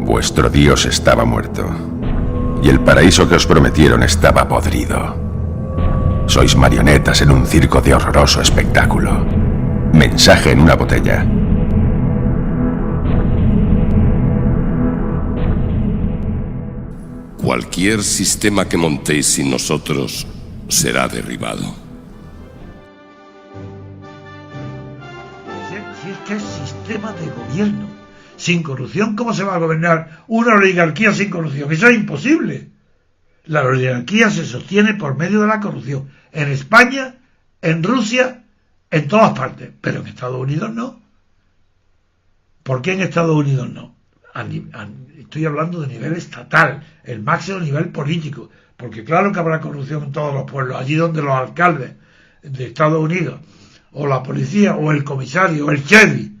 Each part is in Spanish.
Vuestro Dios estaba muerto, y el paraíso que os prometieron estaba podrido. Sois marionetas en un circo de horroroso espectáculo. Mensaje en una botella. Cualquier sistema que montéis sin nosotros será derribado. Si es que es sistema de gobierno. Sin corrupción, ¿cómo se va a gobernar una oligarquía sin corrupción? Eso es imposible. La oligarquía se sostiene por medio de la corrupción. En España, en Rusia, en todas partes. Pero en Estados Unidos no. ¿Por qué en Estados Unidos no? Estoy hablando de nivel estatal, el máximo nivel político. Porque claro que habrá corrupción en todos los pueblos. Allí donde los alcaldes de Estados Unidos, o la policía, o el comisario, o el sheriff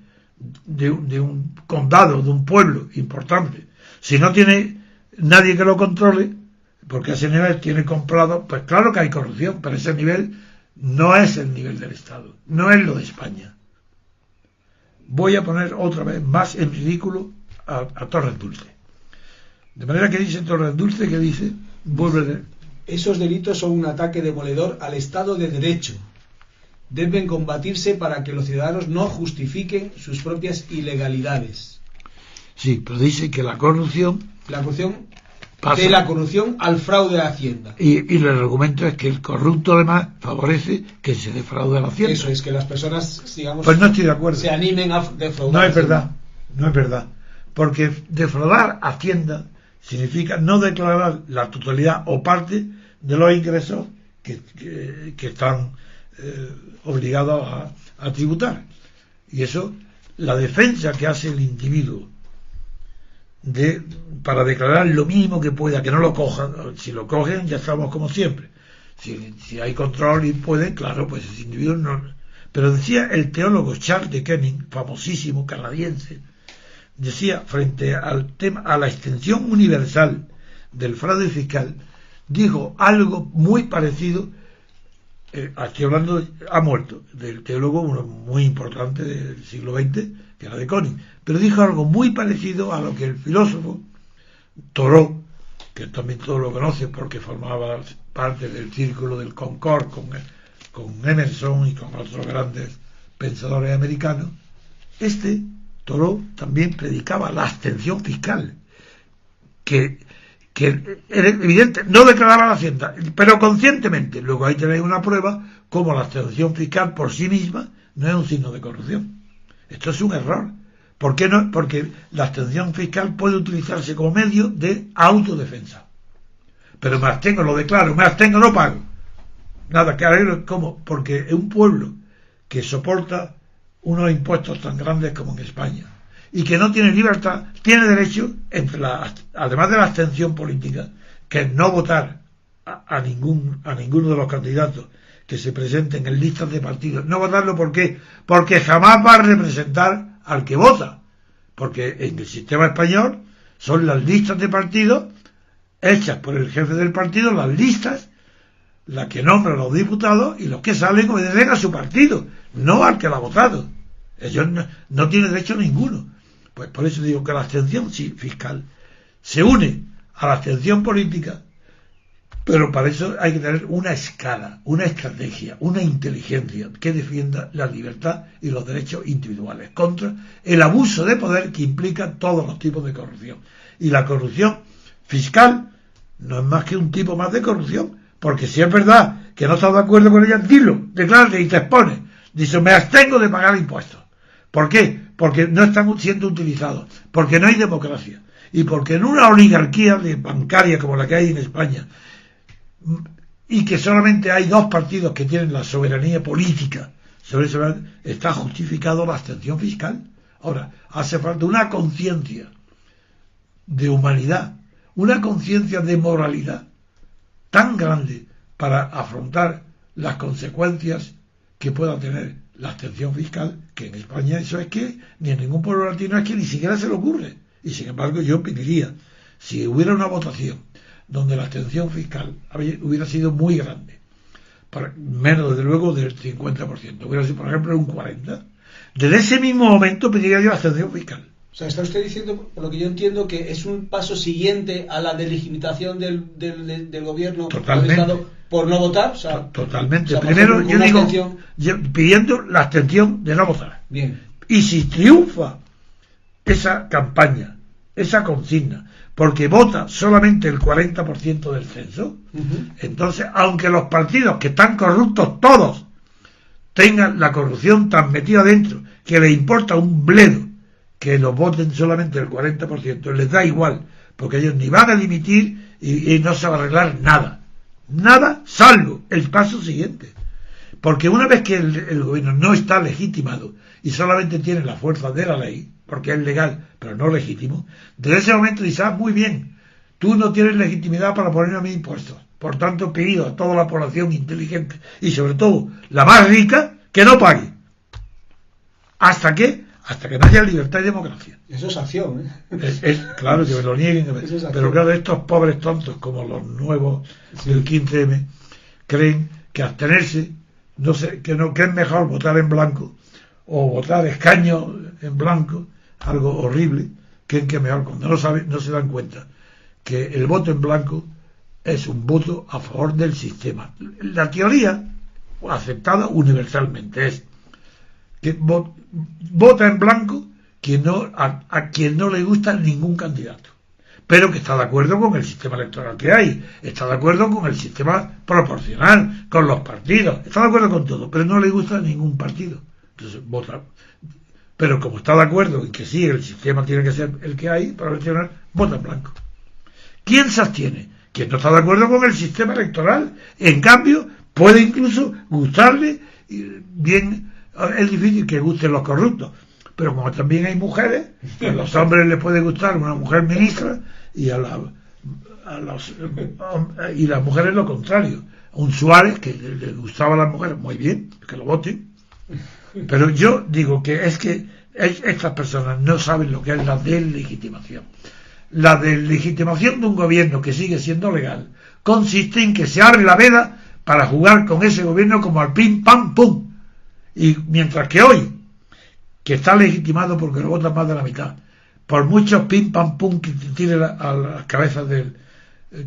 de un condado, de un pueblo importante, si no tiene nadie que lo controle, porque ese nivel tiene comprado, pues claro que hay corrupción, pero ese nivel no es el nivel del Estado, no es lo de España. Voy a poner otra vez más en ridículo a Torres Dulce. De manera que dice Torres Dulce, que dice, vuelve. Esos delitos son un ataque demoledor al Estado de Derecho. Deben combatirse para que los ciudadanos no justifiquen sus propias ilegalidades. Sí, pero dice que la corrupción pasa. De la corrupción al fraude a Hacienda. Y el argumento es que el corrupto además favorece que se defraude a la Hacienda. Eso es, que las personas, digamos, pues no estoy de acuerdo. Se animen a defraudar. No es verdad, no es verdad. Porque defraudar Hacienda significa no declarar la totalidad o parte de los ingresos que están obligados a tributar. Y eso, la defensa que hace el individuo para declarar lo mínimo que pueda, que no lo cojan. Si lo cogen, ya estamos como siempre. Si hay control y pueden, claro, pues ese individuo no. Pero decía el teólogo Charles de Koenig, famosísimo canadiense, decía, frente al tema, a la extensión universal del fraude fiscal, dijo algo muy parecido. Aquí hablando, ha muerto, del teólogo uno muy importante del siglo XX, que era de Koenig, pero dijo algo muy parecido a lo que el filósofo Thoreau, que también todos lo conocen porque formaba parte del círculo del Concord con Emerson y con otros grandes pensadores americanos. Thoreau también predicaba la abstención fiscal, que era evidente, no declaraba la Hacienda, pero conscientemente. Luego ahí tenéis una prueba como la abstención fiscal por sí misma no es un signo de corrupción. Esto es un error. ¿Por qué no? Porque la abstención fiscal puede utilizarse como medio de autodefensa. Pero me abstengo, lo declaro, me abstengo, no pago. Nada, que arreglo, ¿cómo? Porque es un pueblo que soporta unos impuestos tan grandes como en España y que no tiene libertad, tiene derecho, además de la abstención política, que es no votar a ninguno de los candidatos que se presenten en listas de partidos. No votarlo, ¿por qué? Porque jamás va a representar al que vota. Porque en el sistema español son las listas de partidos hechas por el jefe del partido, las listas, las que nombran a los diputados, y los que salen obedecen a su partido, no al que lo ha votado. Ellos no tienen derecho ninguno. Pues por eso digo que la abstención fiscal se une a la abstención política, pero para eso hay que tener una escala, una estrategia, una inteligencia que defienda la libertad y los derechos individuales contra el abuso de poder que implica todos los tipos de corrupción. Y la corrupción fiscal no es más que un tipo más de corrupción, porque si es verdad que no estás de acuerdo con ella, dilo, declárate y te expones. Dice, me abstengo de pagar impuestos. ¿Por qué? Porque no están siendo utilizados, porque no hay democracia, y porque en una oligarquía bancaria como la que hay en España, y que solamente hay dos partidos que tienen la soberanía política, sobre eso está justificado la abstención fiscal. Ahora, hace falta una conciencia de humanidad, una conciencia de moralidad tan grande para afrontar las consecuencias que pueda tener la abstención fiscal, que en España eso es que ni en ningún pueblo latino es que ni siquiera se le ocurre. Y sin embargo yo pediría, si hubiera una votación donde la abstención fiscal hubiera sido muy grande, menos desde luego del 50%, hubiera sido por ejemplo un 40%, desde ese mismo momento pediría yo la abstención fiscal. O sea, está usted diciendo, por lo que yo entiendo, que es un paso siguiente a la delegitimación del gobierno Totalmente. del Estado por no votar. O sea, Totalmente. o sea, Primero, ejemplo, yo digo, abstención. pidiendo la abstención de no votar. Bien. Y si triunfa esa campaña, esa consigna, porque vota solamente el 40% del censo, entonces, aunque los partidos que están corruptos todos tengan la corrupción tan metida dentro que les importa un bledo que los voten solamente el 40%, les da igual, porque ellos ni van a dimitir y no se va a arreglar nada, salvo el paso siguiente. Porque una vez que el gobierno no está legitimado y solamente tiene la fuerza de la ley, porque es legal pero no legítimo, desde ese momento dice, muy bien, tú no tienes legitimidad para ponerme a mí impuestos, por tanto pido a toda la población inteligente y sobre todo la más rica que no pague hasta que no haya libertad y democracia. Eso es acción, ¿eh? Es claro que me lo nieguen, pero claro, estos pobres tontos como los nuevos del 15M creen que abstenerse, no sé, que es mejor votar en blanco o votar escaño en blanco, algo horrible, que mejor, cuando no se dan cuenta que el voto en blanco es un voto a favor del sistema. La teoría aceptada universalmente es que vota en blanco a quien no le gusta ningún candidato, pero que está de acuerdo con el sistema electoral que hay, está de acuerdo con el sistema proporcional, con los partidos, está de acuerdo con todo, pero no le gusta ningún partido, entonces vota. Pero como está de acuerdo en que sí, el sistema tiene que ser el que hay proporcional, vota en blanco. ¿Quién se abstiene? Quien no está de acuerdo con el sistema electoral. En cambio, puede incluso gustarle bien. Es difícil que gusten los corruptos, pero como también hay mujeres, a los hombres les puede gustar una mujer ministra y y las mujeres lo contrario. Un Suárez que le gustaba a las mujeres, muy bien, que lo voten. Pero yo digo que estas personas no saben lo que es la deslegitimación. La deslegitimación de un gobierno que sigue siendo legal consiste en que se abre la veda para jugar con ese gobierno como al pim pam pum. Y mientras que hoy, que está legitimado porque lo votan más de la mitad, por muchos pim pam pum que tiren a las cabezas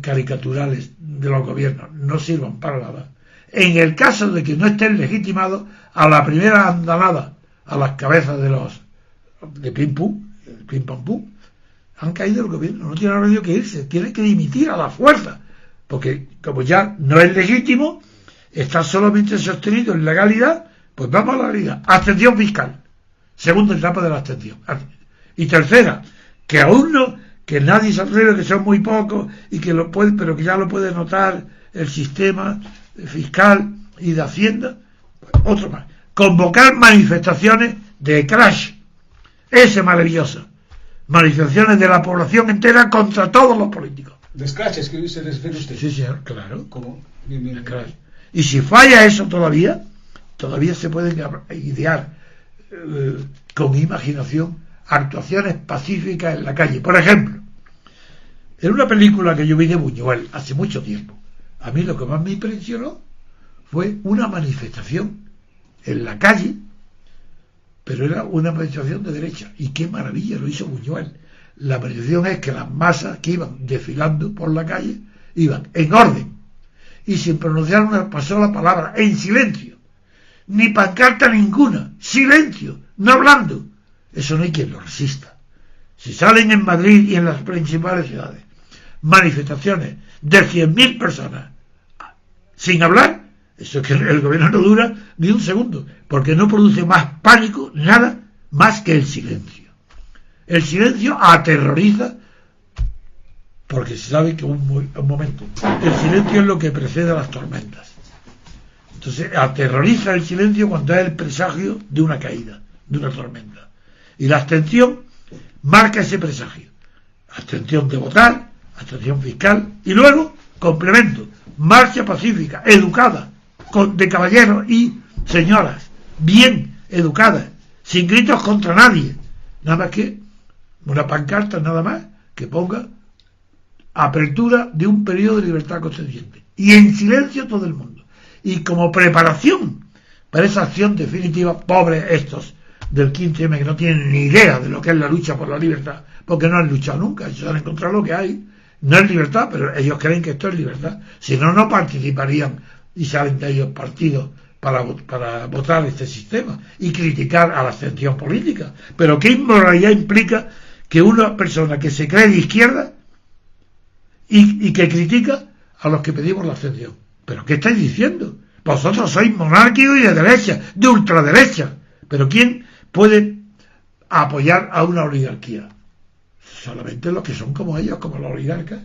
caricaturales de los gobiernos, no sirvan para nada. En el caso de que no estén legitimados, a la primera andanada a las cabezas de pim pam pum, han caído el gobierno, no tiene remedio que irse, tiene que dimitir a la fuerza, porque como ya no es legítimo, está solamente sostenido en legalidad. Pues vamos a la realidad. Abstención fiscal. Segunda etapa de la abstención. Y tercera, que aún no, que nadie se atreve, que son muy pocos y que lo puede, pero que ya lo puede notar el sistema fiscal y de Hacienda. Otro más. Convocar manifestaciones de crash. Ese maravilloso. Manifestaciones de la población entera contra todos los políticos. ¿De scratches que se refiere usted? Sí, señor, claro. ¿Cómo? Bien. Y si falla eso todavía se pueden idear con imaginación actuaciones pacíficas en la calle. Por ejemplo, en una película que yo vi de Buñuel hace mucho tiempo, a mí lo que más me impresionó fue una manifestación en la calle, pero era una manifestación de derecha, y qué maravilla lo hizo Buñuel. La manifestación es que las masas que iban desfilando por la calle iban en orden y sin pronunciar una sola palabra, en silencio, ni pancarta ninguna, silencio, no hablando. Eso no hay quien lo resista. Si salen en Madrid y en las principales ciudades manifestaciones de 100.000 personas sin hablar, eso es que el gobierno no dura ni un segundo, porque no produce más pánico, nada más que el silencio. El silencio aterroriza, porque se sabe que un momento, el silencio es lo que precede a las tormentas. Entonces aterroriza el silencio cuando es el presagio de una caída, de una tormenta. Y la abstención marca ese presagio. Abstención de votar, abstención fiscal, y luego, complemento, marcha pacífica, educada, de caballeros y señoras, bien educadas, sin gritos contra nadie, nada más que una pancarta nada más que ponga apertura de un periodo de libertad constituyente, y en silencio todo el mundo. Y como preparación para esa acción definitiva, pobres estos del 15M que no tienen ni idea de lo que es la lucha por la libertad, porque no han luchado nunca, ellos han encontrado lo que hay. No es libertad, pero ellos creen que esto es libertad. Si no, no participarían y salen de ellos partidos para votar este sistema y criticar a la abstención política. Pero ¿qué inmoralidad implica que una persona que se cree de izquierda y que critica a los que pedimos la abstención? ¿Pero qué estáis diciendo? Vosotros sois monárquicos y de derecha, de ultraderecha. ¿Pero quién puede apoyar a una oligarquía? Solamente los que son como ellos, como los oligarcas.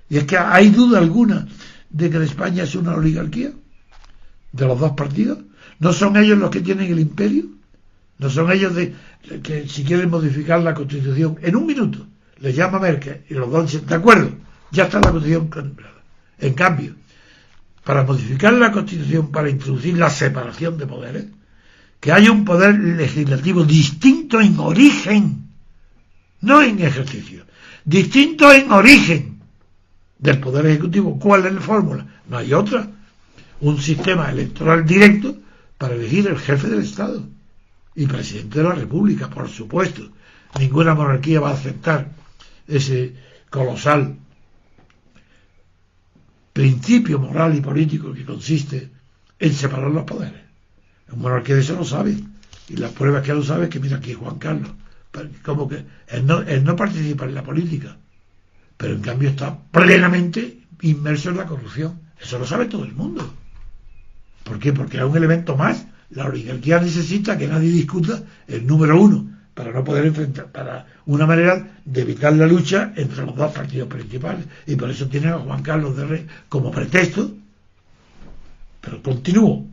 Y es que hay duda alguna de que España es una oligarquía de los dos partidos. ¿No son ellos los que tienen el imperio? ¿No son ellos que si quieren modificar la Constitución en un minuto les llama Merkel y los dos dicen de acuerdo, ya está la Constitución contemplada? En cambio, para modificar la Constitución, para introducir la separación de poderes, que haya un poder legislativo distinto en origen, no en ejercicio, distinto en origen del poder ejecutivo. ¿Cuál es la fórmula? No hay otra. Un sistema electoral directo para elegir el jefe del Estado y presidente de la República, por supuesto. Ninguna monarquía va a aceptar ese colosal principio moral y político que consiste en separar los poderes. Un monarquía de eso lo sabe, y las pruebas que lo sabe es que mira aquí Juan Carlos, como que él no participa en la política, pero en cambio está plenamente inmerso en la corrupción. Eso lo sabe todo el mundo. ¿Por qué? Porque es un elemento más. La oligarquía necesita que nadie discuta el número uno para no poder enfrentar, para una manera de evitar la lucha entre los dos partidos principales, y por eso tiene a Juan Carlos de Rey como pretexto. Pero continúo.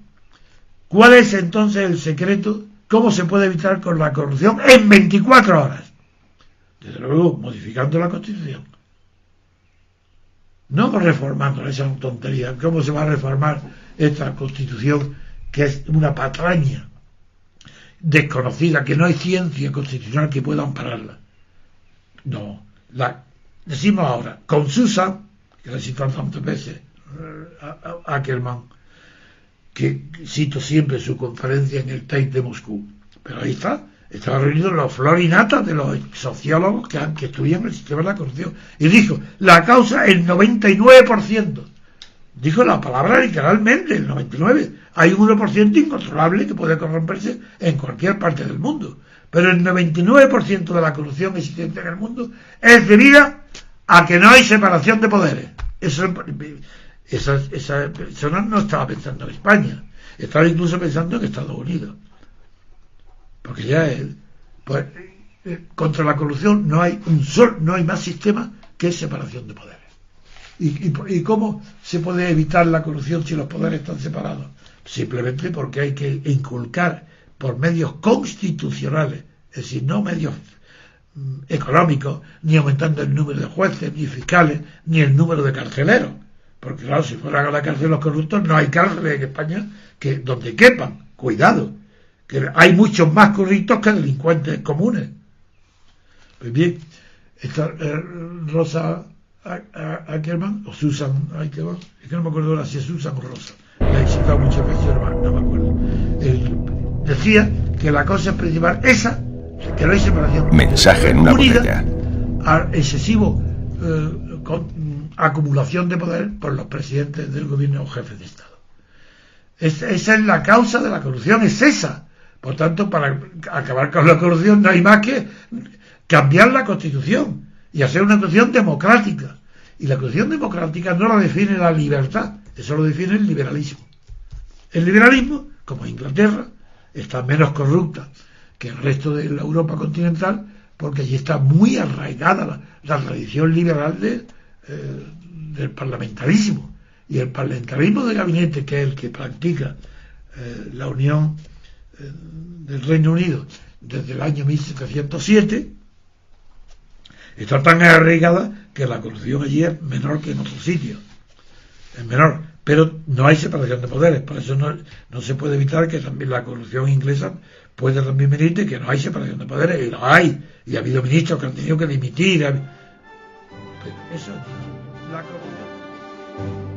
¿Cuál es entonces el secreto? ¿Cómo se puede evitar con la corrupción en 24 horas? Desde luego, modificando la Constitución. No reformando, esa es una tontería. ¿Cómo se va a reformar esta Constitución que es una patraña desconocida, que no hay ciencia constitucional que pueda ampararla? No. Decimos ahora, con Susan, que la he citado tantas veces, Ackerman, que cito siempre su conferencia en el TAIP de Moscú, pero ahí estaba reunido los florinatas de los sociólogos que estudian el sistema de la corrupción, y dijo, la causa el 99%, dijo la palabra literalmente, el 99%, hay un 1% incontrolable que puede corromperse en cualquier parte del mundo, pero el 99% de la corrupción existente en el mundo es debida a que no hay separación de poderes. Esa persona no estaba pensando en España, estaba incluso pensando en Estados Unidos, porque ya pues, contra la corrupción no hay más sistema que separación de poderes. ¿Y cómo se puede evitar la corrupción si los poderes están separados? Simplemente porque hay que inculcar por medios constitucionales, es decir, no medios económicos, ni aumentando el número de jueces, ni fiscales, ni el número de carceleros. Porque claro, si fueran a la cárcel los corruptos, no hay cárceles en España donde quepan. Cuidado, que hay muchos más corruptos que delincuentes comunes. Pues bien, esta Rosa Ackerman, o Susan Ackerman, es que no me acuerdo ahora si es Susan o Rosa, la he citado muchas veces, no me acuerdo. Decía que la cosa principal, que no hay separación. Mensaje en una botella. Al excesivo acumulación de poder por los presidentes del gobierno o jefes de Estado. Esa es la causa de la corrupción, es esa. Por tanto, para acabar con la corrupción no hay más que cambiar la Constitución y hacer una Constitución democrática. Y la Constitución democrática no la define la libertad, eso lo define el liberalismo. El liberalismo, como Inglaterra, está menos corrupta que el resto de la Europa continental, porque allí está muy arraigada la tradición liberal del parlamentarismo. Y el parlamentarismo de gabinete, que es el que practica la Unión del Reino Unido desde el año 1707, está tan arraigada que la corrupción allí es menor que en otros sitios. Es menor, pero no hay separación de poderes. Por eso no se puede evitar que también la corrupción inglesa pueda también venir de que no hay separación de poderes, y lo hay. Y ha habido ministros que han tenido que dimitir. Pero eso, la corrupción.